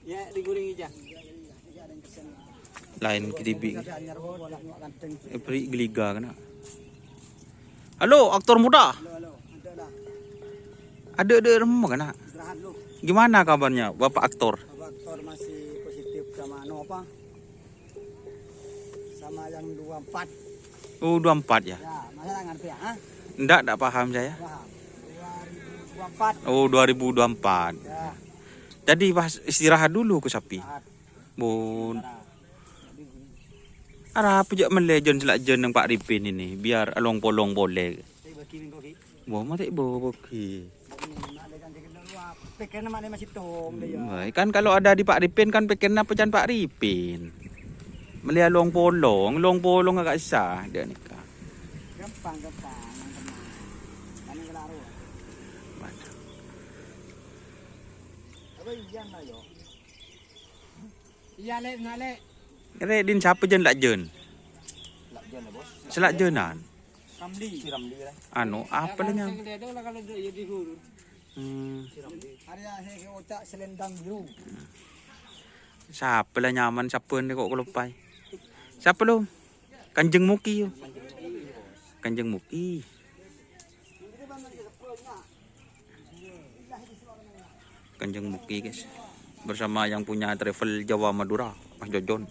Ya, digoreng aja. Lain KTB. Beri geliga kena. Halo, aktor muda. Halo. Ada remah kena. Istirahat lu. Gimana kabarnya, Bapak aktor? Aktor masih positif sama apa? Sama yang 24. Oh, 24 ya. Ya, masa ngerti ya? Enggak paham saya. Paham. 2024. Oh, 2024. Ya. Jadi pas istirahat dulu ke sapi. Istirahat. Bun. Arah pejak melejon selak jen ng Pak Ripin ini biar along polong boleh. Bo mati bo boki. Pikirnya mana masih tong dia. Baik kan kalau ada di Pak Ripin kan pikirnya pejan Pak Ripin. Melihat long polong agak sah dia nikah. Gampang. Kan kelaro. Apa iyan lah yo. Iya le. Kira din siapa jen lak jen? Lak jen lah bos. Selak jenan. Ramli. Si Ramli lah. Anu apa lah nyam? Kalau dia di huru. Si Ramli. Ada he otak selendang biru. Siapa lah nyaman siapa ni kok kelupai? Siapa lo? Kanjeng Muki yo. Kanjeng Muki. Kanjeng Muki guys. Bersama yang punya travel Jawa Madura, Mas Jojon.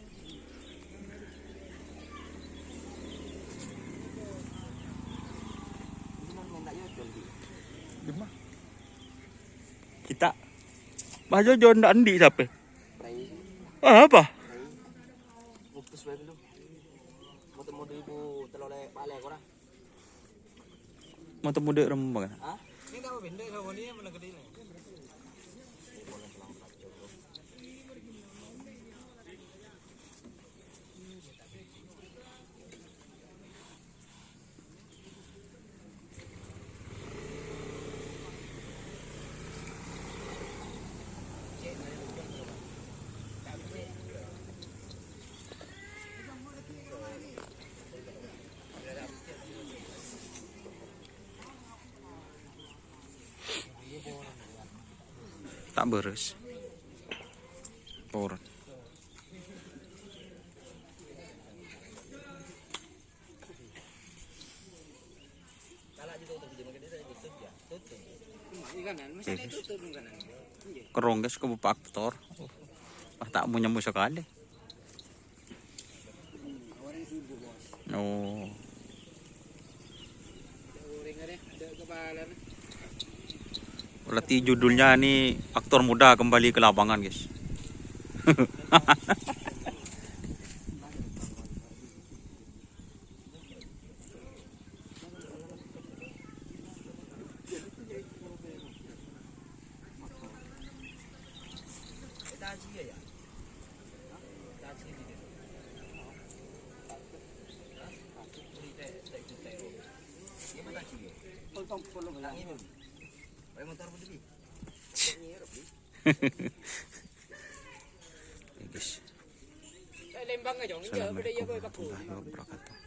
Kita Mas Jojon ndak endi siapa? Apa? Bukti dulu. Moto-moto ibu telole pale kora. Mau temu dek rembang kan? Hah? Ini tahu benda sama ni mana gede ni. Tak beres. Poron. Kerong guys ke Bapak aktor. Tak mau nyambung sekali. Oh. Berarti judulnya nih aktor muda kembali ke lapangan guys. Guys. Assalamualaikum warahmatullahi wabarakatuh.